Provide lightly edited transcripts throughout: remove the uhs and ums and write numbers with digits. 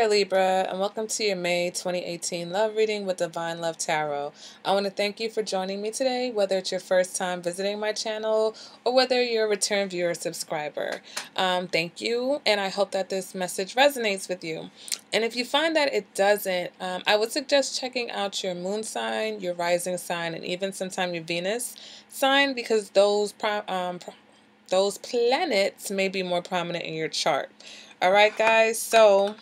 there, Libra, and welcome to your May 2018 love reading with Divine Love Tarot. I want to thank you for joining me today, whether it's your first time visiting my channel or whether you're a return viewer or subscriber. Thank you, and I hope that this message resonates with you. And if you find that it doesn't, I would suggest checking out your moon sign, your rising sign, and even sometime your Venus sign, because those planets may be more prominent in your chart. All right, guys, so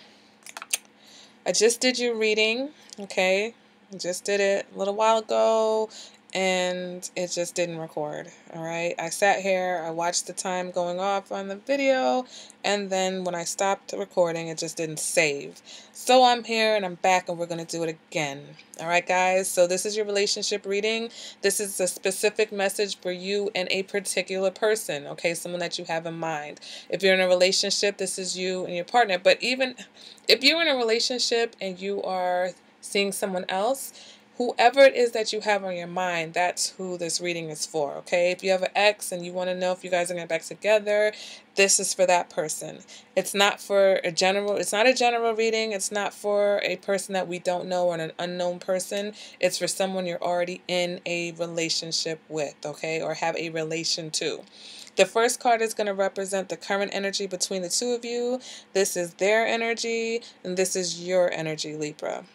I just did your reading, okay? I just did it a little while ago, and it just didn't record, all right? I sat here, I watched the time going off on the video, and then when I stopped recording, it just didn't save. So I'm here, and I'm back, and we're going to do it again. All right, guys? So this is your relationship reading. This is a specific message for you and a particular person, okay? Someone that you have in mind. If you're in a relationship, this is you and your partner. But even if you're in a relationship and you are seeing someone else, whoever it is that you have on your mind, that's who this reading is for, okay? If you have an ex and you want to know if you guys are going to get back together, this is for that person. It's not for a general, it's not a general reading. It's not for a person that we don't know or an unknown person. It's for someone you're already in a relationship with, okay? Or have a relation to. The first card is going to represent the current energy between the two of you. This is their energy, and this is your energy, Libra.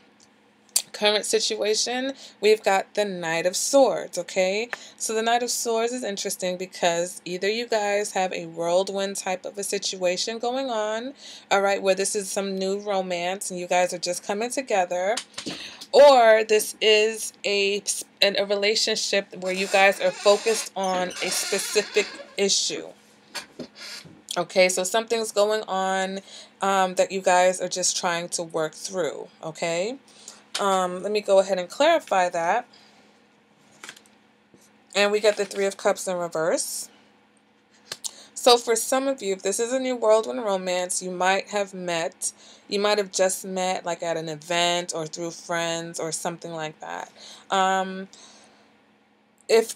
Current situation, we've got the Knight of Swords, okay? So the Knight of Swords is interesting because either you guys have a whirlwind type of a situation going on, all right, where this is some new romance and you guys are just coming together, or this is a relationship where you guys are focused on a specific issue. Okay, so something's going on that you guys are just trying to work through, okay? Let me go ahead and clarify that. And we get the Three of Cups in reverse. So for some of you, if this is a new whirlwind romance, you might have just met like at an event or through friends or something like that. If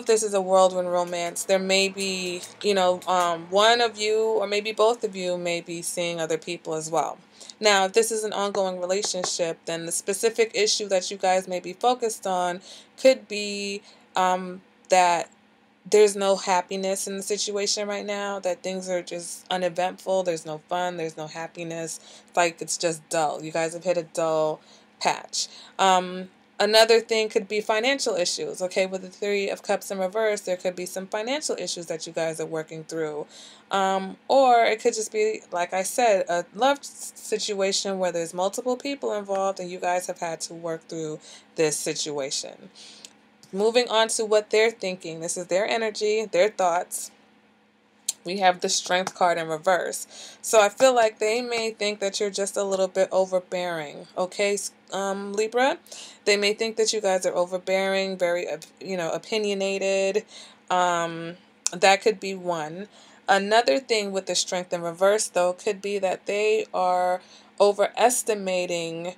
this is a whirlwind romance, there may be, one of you or maybe both of you may be seeing other people as well. Now, if this is an ongoing relationship, then the specific issue that you guys may be focused on could be that there's no happiness in the situation right now, that things are just uneventful, there's no fun, there's no happiness, it's like it's just dull. You guys have hit a dull patch. Another thing could be financial issues, okay? With the Three of Cups in reverse, there could be some financial issues that you guys are working through. Or it could just be, like I said, a love situation where there's multiple people involved and you guys have had to work through this situation. Moving on to what they're thinking. This is their energy, their thoughts. We have the Strength card in reverse. So I feel like they may think that you're just a little bit overbearing, okay, Libra? They may think that you guys are overbearing, very, opinionated. That could be one. Another thing with the Strength in reverse, though, could be that they are overestimating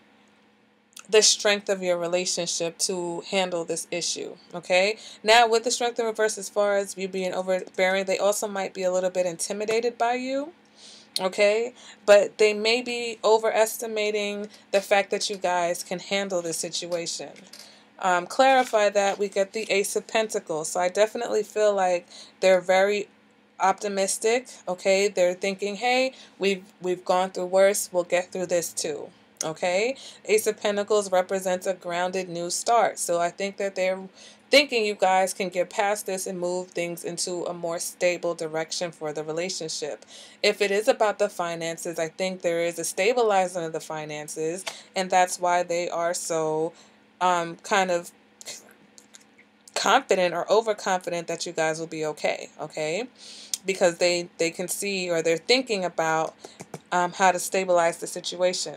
the strength of your relationship to handle this issue, okay? Now, with the Strength in reverse, as far as you being overbearing, they also might be a little bit intimidated by you, okay? But they may be overestimating the fact that you guys can handle this situation. Clarify that, we get the Ace of Pentacles. So I definitely feel like they're very optimistic, okay? They're thinking, hey, we've gone through worse, we'll get through this too. Okay, Ace of Pentacles represents a grounded new start. So I think that they're thinking you guys can get past this and move things into a more stable direction for the relationship. If it is about the finances, I think there is a stabilizing of the finances, and that's why they are so kind of confident or overconfident that you guys will be okay. Okay, because they can see, or they're thinking about how to stabilize the situation.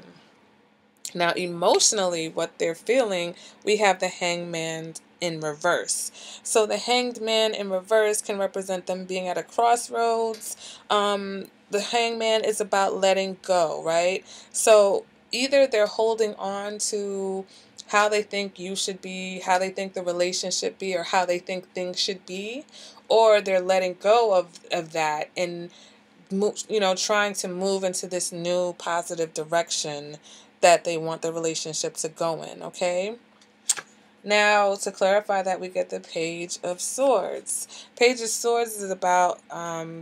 Now, emotionally, what they're feeling, we have the Hangman in reverse. So the Hanged Man in reverse can represent them being at a crossroads. The Hangman is about letting go, right? So either they're holding on to how they think you should be, how they think the relationship be, or how they think things should be, or they're letting go of that and trying to move into this new positive direction that they want the relationship to go in, okay? Now, to clarify that, we get the Page of Swords. Page of Swords is about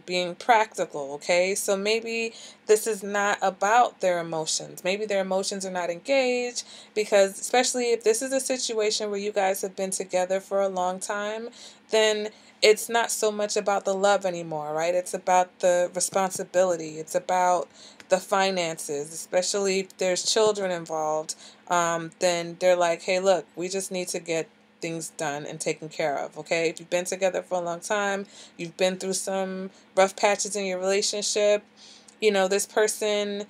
being practical, okay? So maybe this is not about their emotions. Maybe their emotions are not engaged because, especially if this is a situation where you guys have been together for a long time, then it's not so much about the love anymore, right? It's about the responsibility. It's about the finances, especially if there's children involved. Then they're like, hey, look, we just need to get things done and taken care of, okay? If you've been together for a long time, you've been through some rough patches in your relationship, this person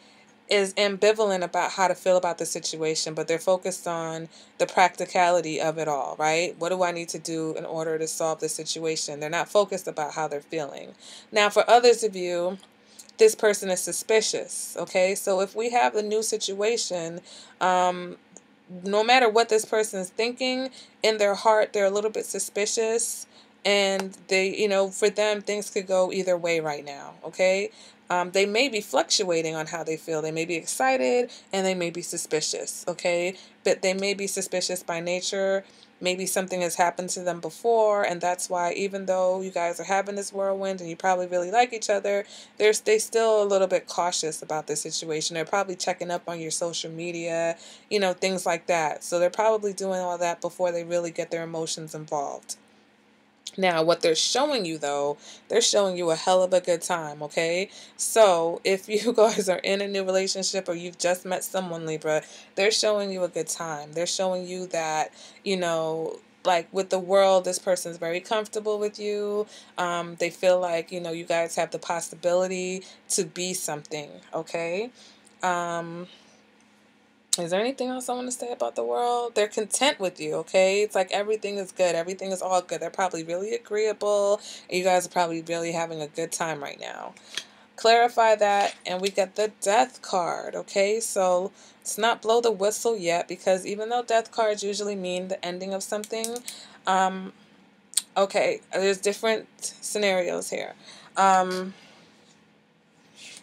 is ambivalent about how to feel about the situation, but they're focused on the practicality of it all, right? What do I need to do in order to solve the situation? They're not focused about how they're feeling. Now, for others of you, this person is suspicious, okay? So if we have a new situation, no matter what this person is thinking, in their heart, they're a little bit suspicious. And they, for them, things could go either way right now, okay? They may be fluctuating on how they feel. They may be excited and they may be suspicious, okay? But they may be suspicious by nature. Maybe something has happened to them before, and that's why even though you guys are having this whirlwind and you probably really like each other, they still a little bit cautious about the situation. They're probably checking up on your social media, things like that. So they're probably doing all that before they really get their emotions involved. Now, what they're showing you, though, they're showing you a hell of a good time, okay? So, if you guys are in a new relationship or you've just met someone, Libra, they're showing you a good time. They're showing you that, like with the world, this person's very comfortable with you. They feel like, you guys have the possibility to be something, okay? Is there anything else I want to say about the world? They're content with you, okay? It's like everything is good. Everything is all good. They're probably really agreeable. And you guys are probably really having a good time right now. Clarify that, and we get the Death card, okay? So let's not blow the whistle yet, because even though Death cards usually mean the ending of something, okay, there's different scenarios here.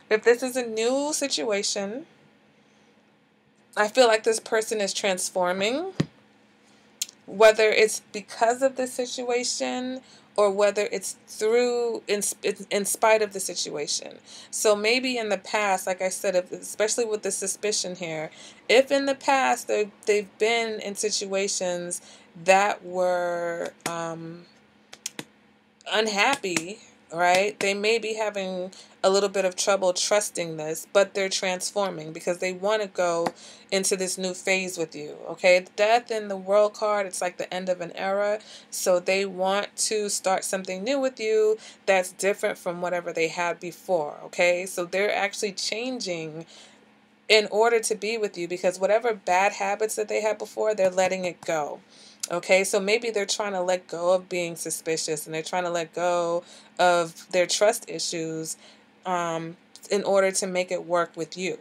If this is a new situation, I feel like this person is transforming, whether it's because of the situation or whether it's in spite of the situation. So maybe in the past, like I said, especially with the suspicion here, if in the past they've been in situations that were unhappy, right? They may be having a little bit of trouble trusting this, but they're transforming because they want to go into this new phase with you, okay? Death in the World card, it's like the end of an era, so they want to start something new with you that's different from whatever they had before, okay? So they're actually changing in order to be with you because whatever bad habits that they had before, they're letting it go. Okay, so maybe they're trying to let go of being suspicious and they're trying to let go of their trust issues in order to make it work with you.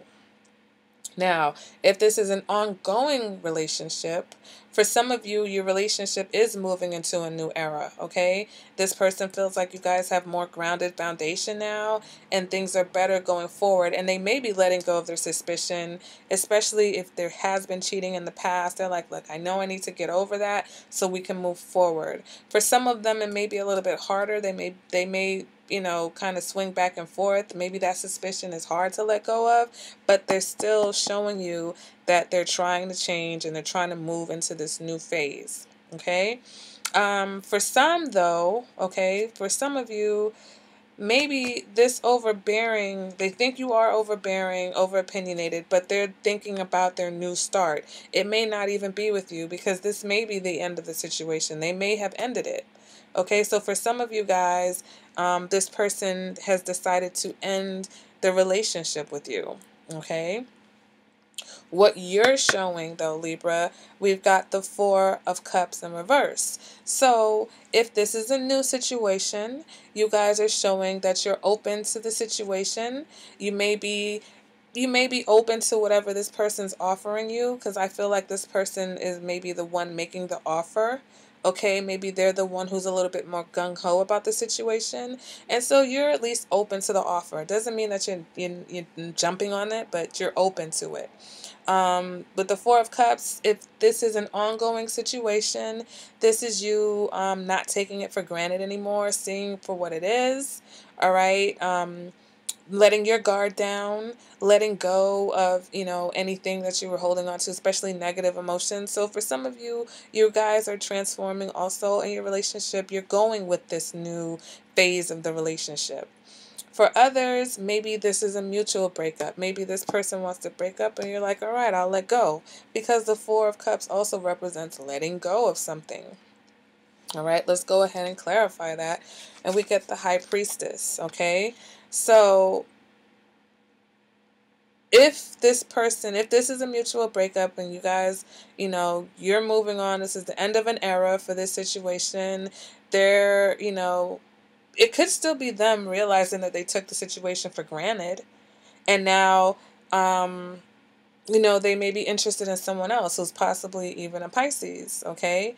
Now, if this is an ongoing relationship, for some of you, your relationship is moving into a new era, okay? This person feels like you guys have more grounded foundation now and things are better going forward, and they may be letting go of their suspicion, especially if there has been cheating in the past. They're like, look, I know I need to get over that so we can move forward. For some of them, it may be a little bit harder. They may kind of swing back and forth. Maybe that suspicion is hard to let go of, but they're still showing you that they're trying to change and they're trying to move into this new phase. Okay. For some though, okay, for some of you, maybe this overbearing, they think you are overbearing, over opinionated, but they're thinking about their new start. It may not even be with you because this may be the end of the situation. They may have ended it. Okay, so for some of you guys, this person has decided to end the relationship with you. Okay. What you're showing, though, Libra, we've got the Four of Cups in reverse. So if this is a new situation, you guys are showing that you're open to the situation. You may be open to whatever this person's offering you, because I feel like this person is maybe the one making the offer. Okay, maybe they're the one who's a little bit more gung-ho about the situation. And so you're at least open to the offer. It doesn't mean that you're jumping on it, but you're open to it. With the Four of Cups, if this is an ongoing situation, this is you not taking it for granted anymore, seeing for what it is. All right. Letting your guard down, letting go of, anything that you were holding on to, especially negative emotions. So for some of you, you guys are transforming also in your relationship. You're going with this new phase of the relationship. For others, maybe this is a mutual breakup. Maybe this person wants to break up and you're like, all right, I'll let go. Because the Four of Cups also represents letting go of something. All right, let's go ahead and clarify that. And we get the High Priestess, okay? So if this is a mutual breakup and you guys, you're moving on, this is the end of an era for this situation, it could still be them realizing that they took the situation for granted. And now, they may be interested in someone else who's possibly even a Pisces, okay?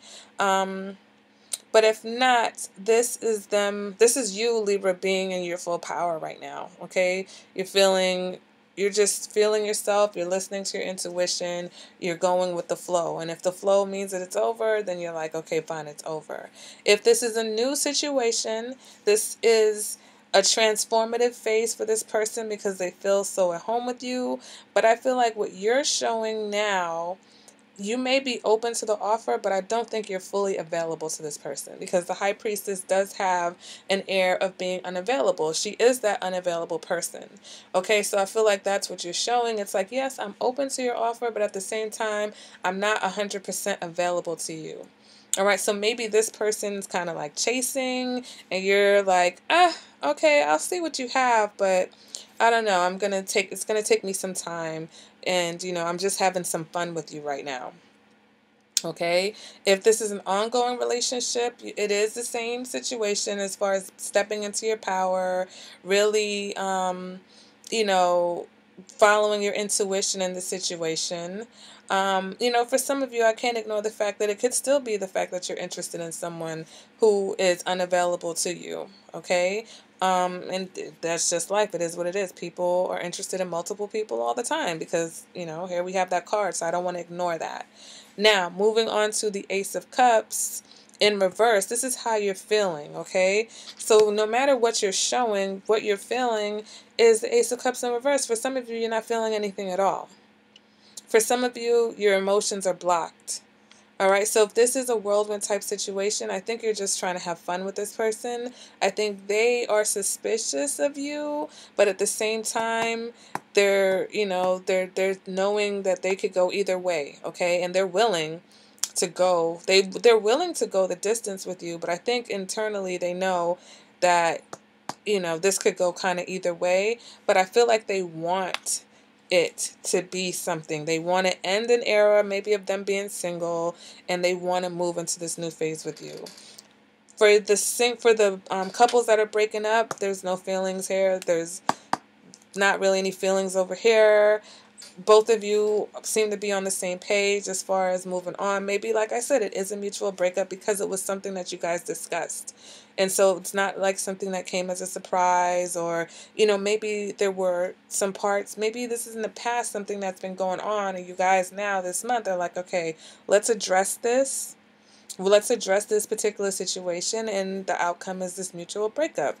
But if not, this is you, Libra, being in your full power right now, okay? You're just feeling yourself, you're listening to your intuition, you're going with the flow. And if the flow means that it's over, then you're like, okay, fine, it's over. If this is a new situation, this is a transformative phase for this person because they feel so at home with you. But I feel like what you're showing now, you may be open to the offer, but I don't think you're fully available to this person because the High Priestess does have an air of being unavailable. She is that unavailable person. Okay, so I feel like that's what you're showing. It's like, yes, I'm open to your offer, but at the same time, I'm not 100% available to you. All right, so maybe this person's kind of like chasing and you're like, okay, I'll see what you have, but I don't know. It's going to take me some time. And, I'm just having some fun with you right now. Okay. If this is an ongoing relationship, it is the same situation as far as stepping into your power, really, following your intuition in the situation. For some of you, I can't ignore the fact that it could still be the fact that you're interested in someone who is unavailable to you. Okay. And that's just life. It is what it is. People are interested in multiple people all the time because, here we have that card. So I don't want to ignore that. Now, moving on to the Ace of Cups in reverse. This is how you're feeling, okay? So no matter what you're showing, what you're feeling is the Ace of Cups in reverse. For some of you, you're not feeling anything at all. For some of you, your emotions are blocked. All right, so if this is a whirlwind type situation, I think you're just trying to have fun with this person. I think they are suspicious of you, but at the same time, they're knowing that they could go either way, okay? And they're willing to go. They're willing to go the distance with you, but I think internally they know that this could go kind of either way, but I feel like they want it to be something. They want to end an era, maybe of them being single, and they want to move into this new phase with you. For the couples that are breaking up, there's no feelings here. There's not really any feelings over here. Both of you seem to be on the same page as far as moving on. Maybe, like I said, it is a mutual breakup because it was something that you guys discussed. And so it's not like something that came as a surprise or, maybe there were some parts. Maybe this is in the past something that's been going on and you guys now this month are like, okay, let's address this. Well, let's address this particular situation and the outcome is this mutual breakup.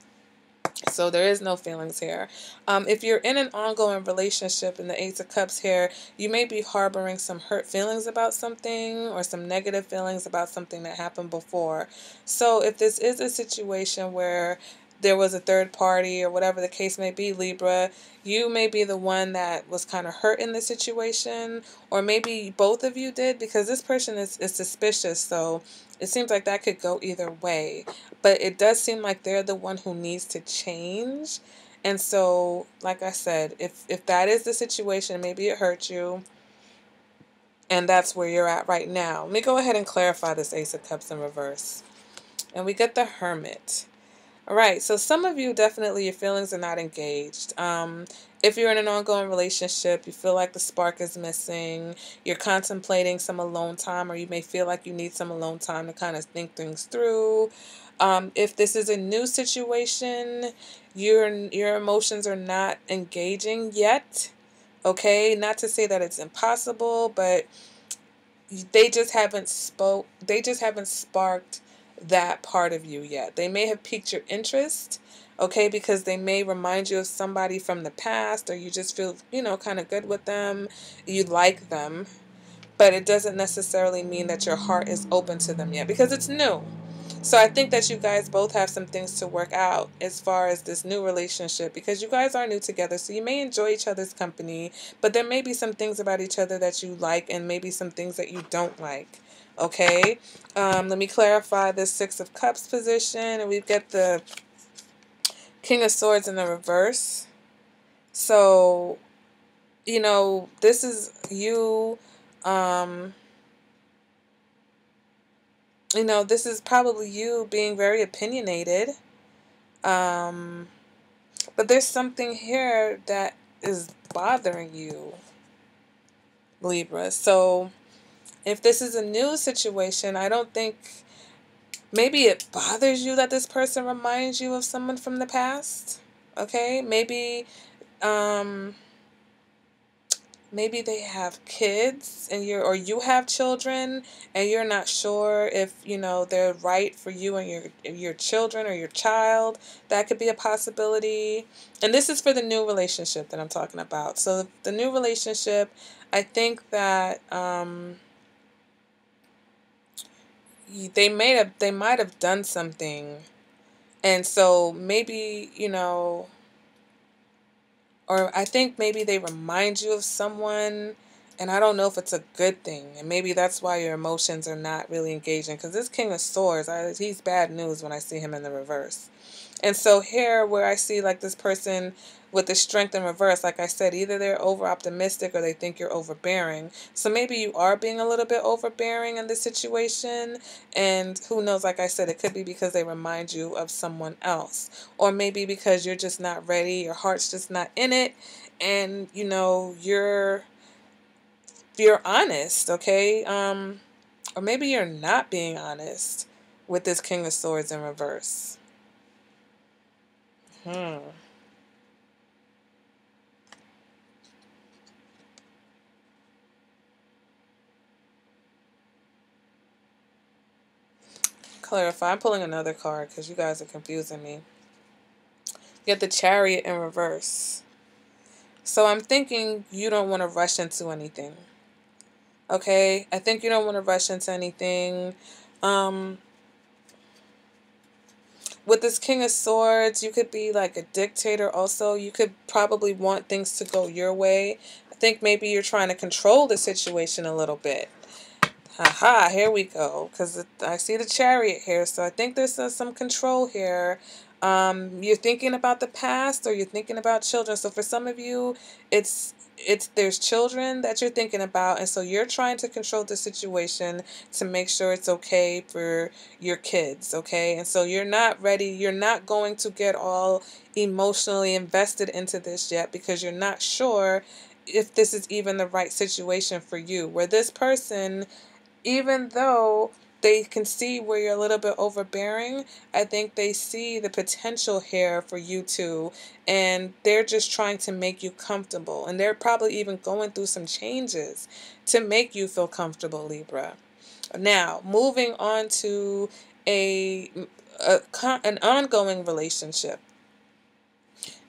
So there is no feelings here. If you're in an ongoing relationship in the Ace of Cups here, you may be harboring some hurt feelings about something or some negative feelings about something that happened before. So if this is a situation where there was a third party or whatever the case may be, Libra, you may be the one that was kind of hurt in the situation, or maybe both of you did because this person is suspicious. So it seems like that could go either way. But it does seem like they're the one who needs to change. And so, like I said, if that is the situation, maybe it hurt you. And that's where you're at right now. Let me go ahead and clarify this Ace of Cups in reverse. And we get the Hermit. All right, so some of you definitely your feelings are not engaged. If you're in an ongoing relationship, you feel like the spark is missing, you're contemplating some alone time, or you may feel like you need some alone time to kind of think things through. If this is a new situation, your emotions are not engaging yet. Okay, not to say that it's impossible, but they just haven't sparked that part of you yet. They may have piqued your interest, okay, because they may remind you of somebody from the past, or you just feel, kind of good with them, you like them, but it doesn't necessarily mean that your heart is open to them yet because it's new. So I think that you guys both have some things to work out as far as this new relationship, because you guys are new together, so you may enjoy each other's company, but there may be some things about each other that you like and maybe some things that you don't like. Okay, let me clarify this Six of Cups position, and we've got the King of Swords in the reverse. So, this is you. This is probably you being very opinionated. But there's something here that is bothering you, Libra. So if this is a new situation, I don't think, maybe it bothers you that this person reminds you of someone from the past. Okay? Maybe they have kids and you have children and you're not sure if, they're right for you and your children or your child. That could be a possibility. And this is for the new relationship that I'm talking about. So the new relationship, I think that they might have done something. And so maybe, or I think maybe they remind you of someone, and I don't know if it's a good thing. And maybe that's why your emotions are not really engaging. Because this King of Swords, he's bad news when I see him in the reverse. And so here, where I see like this person with the Strength in reverse, like I said, either they're over optimistic or they think you're overbearing. So maybe you are being a little bit overbearing in this situation. And who knows, like I said, it could be because they remind you of someone else. Or maybe because you're just not ready, your heart's just not in it. And, you're honest, okay? Or maybe you're not being honest with this King of Swords in reverse. Clarify. I'm pulling another card because you guys are confusing me. You have the Chariot in reverse. So I'm thinking you don't want to rush into anything. Okay? I think you don't want to rush into anything. With this King of Swords, you could be like a dictator also. You could probably want things to go your way. I think maybe you're trying to control the situation a little bit. Haha, here we go. Because I see the Chariot here. So I think there's some control here. You're thinking about the past or you're thinking about children. So for some of you, there's children that you're thinking about, and so you're trying to control the situation to make sure it's okay for your kids, okay? And so you're not ready, you're not going to get all emotionally invested into this yet because you're not sure if this is even the right situation for you. Where this person, even though they can see where you're a little bit overbearing, I think they see the potential here for you two, and they're just trying to make you comfortable. And they're probably even going through some changes to make you feel comfortable, Libra. Now, moving on to an ongoing relationship.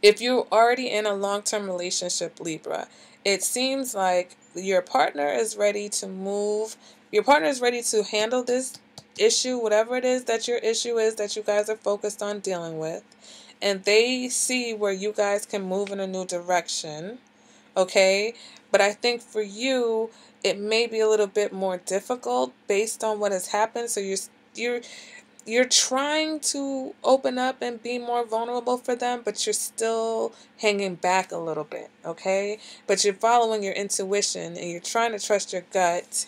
If you're already in a long-term relationship, Libra, it seems like your partner is ready to move. Your partner is ready to handle this issue, whatever it is that your issue is that you guys are focused on dealing with. And they see where you guys can move in a new direction. Okay? But I think for you, it may be a little bit more difficult based on what has happened. So you're trying to open up and be more vulnerable for them, but you're still hanging back a little bit, okay? But you're following your intuition and you're trying to trust your gut,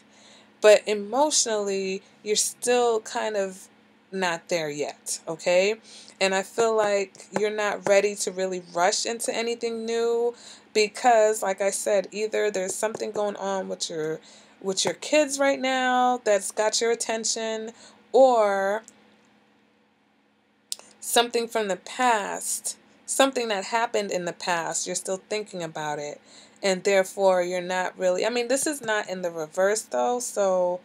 but emotionally, you're still kind of not there yet, okay? And I feel like you're not ready to really rush into anything new because, like I said, either there's something going on with your kids right now that's got your attention, or something from the past, something that happened in the past, you're still thinking about it, and therefore you're not really, I mean, this is not in the reverse though, so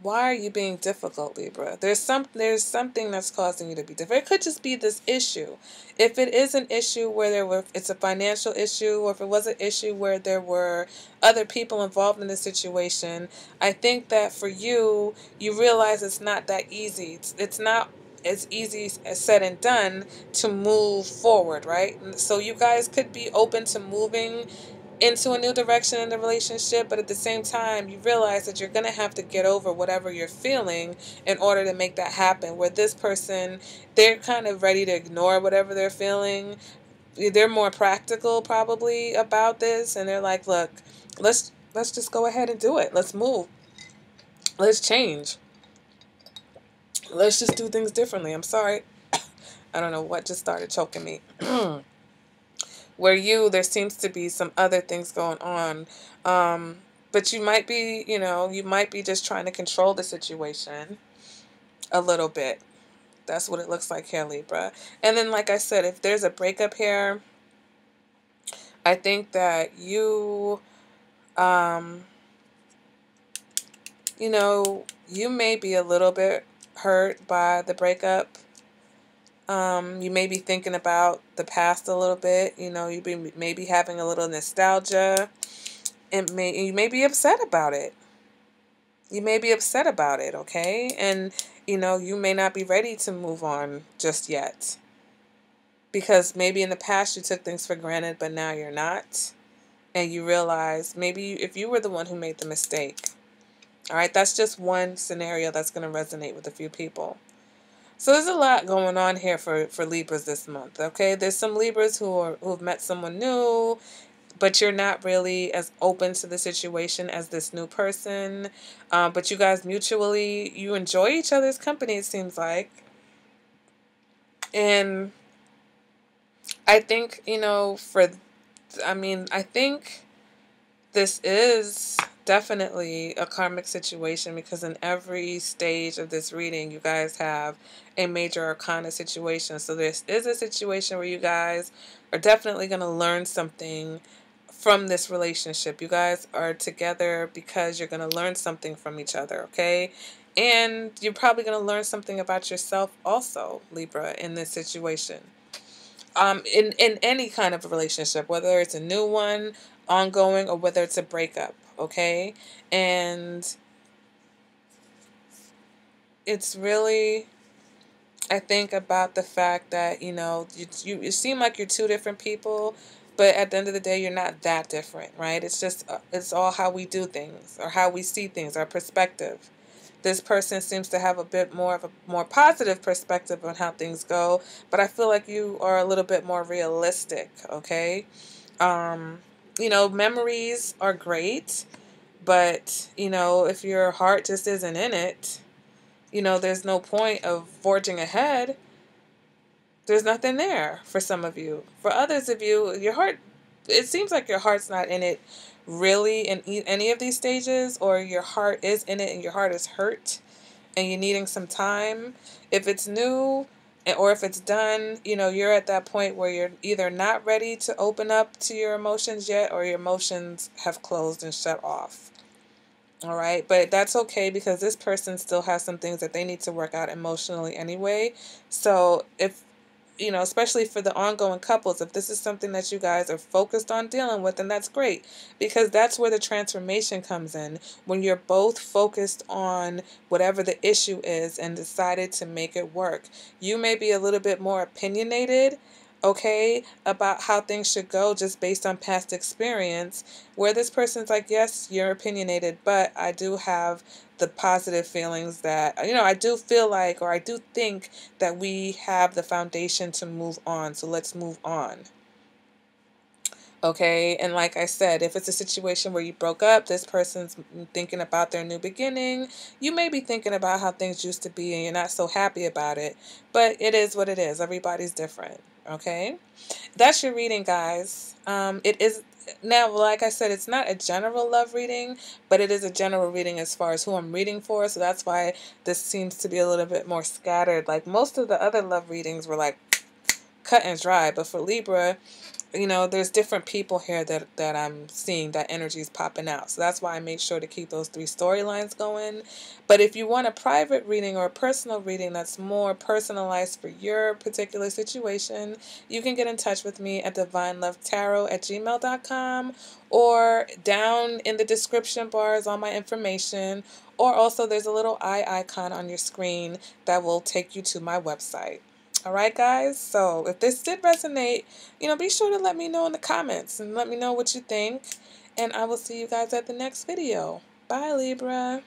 why are you being difficult, Libra? There's something that's causing you to be difficult. It could just be this issue. If it is an issue where it's a financial issue, or if it was an issue where there were other people involved in the situation, I think that for you, you realize it's not that easy. It's not as easy as said and done to move forward, right? So you guys could be open to moving into a new direction in the relationship, but at the same time, you realize that you're going to have to get over whatever you're feeling in order to make that happen. Where this person, they're kind of ready to ignore whatever they're feeling. They're more practical probably about this, and they're like, look, let's just go ahead and do it. Let's move. Let's change. Let's just do things differently. I'm sorry. I don't know what just started choking me. Where there seems to be some other things going on. But you might be, you might be just trying to control the situation a little bit. That's what it looks like here, Libra. And then, like I said, if there's a breakup here, I think that you may be a little bit hurt by the breakup. You may be thinking about the past a little bit. You may be having a little nostalgia. And you may be upset about it. You may be upset about it, okay? And, you may not be ready to move on just yet. Because maybe in the past you took things for granted, but now you're not. And you realize maybe if you were the one who made the mistake. All right, that's just one scenario that's going to resonate with a few people. So there's a lot going on here for Libras this month, okay? There's some Libras who've met someone new, but you're not really as open to the situation as this new person. But you guys you enjoy each other's company, it seems like. And I think, I think this is definitely a karmic situation, because in every stage of this reading, you guys have a major arcana situation. So this is a situation where you guys are definitely going to learn something from this relationship. You guys are together because you're going to learn something from each other, okay? And you're probably going to learn something about yourself also, Libra, in this situation. In any kind of relationship, whether it's a new one, ongoing, or whether it's a breakup, okay? And it's really, I think, about the fact that, you seem like you're two different people, but at the end of the day, you're not that different, right? It's just, it's all how we do things, or how we see things, our perspective. This person seems to have a bit more of a more positive perspective on how things go, but I feel like you are a little bit more realistic, okay? Memories are great, but, if your heart just isn't in it, there's no point of forging ahead. There's nothing there for some of you. For others of you, it seems like your heart's not in it really in any of these stages, or your heart is in it and your heart is hurt and you're needing some time. If it's new, or if it's done, you're at that point where you're either not ready to open up to your emotions yet, or your emotions have closed and shut off. All right, but that's okay, because this person still has some things that they need to work out emotionally anyway. So especially for the ongoing couples, if this is something that you guys are focused on dealing with, then that's great, because that's where the transformation comes in, when you're both focused on whatever the issue is and decided to make it work. You may be a little bit more opinionated, okay, about how things should go just based on past experience, where this person's like, yes, you're opinionated, but I do have the positive feelings that, I do feel like, or I do think that we have the foundation to move on, so let's move on. Okay, and like I said, if it's a situation where you broke up, this person's thinking about their new beginning. You may be thinking about how things used to be and you're not so happy about it, but it is what it is. Everybody's different. Okay, that's your reading, guys. It is now, like I said, it's not a general love reading, but it is a general reading as far as who I'm reading for. So that's why this seems to be a little bit more scattered. Like most of the other love readings were like cut and dry, but for Libra, there's different people here that I'm seeing that energy is popping out. So that's why I make sure to keep those 3 storylines going. But if you want a private reading or a personal reading that's more personalized for your particular situation, you can get in touch with me at divinelovetarot@gmail.com, or down in the description bar is all my information. Or also there's a little eye icon on your screen that will take you to my website. All right, guys. So if this did resonate, be sure to let me know in the comments and let me know what you think. And I will see you guys at the next video. Bye, Libra.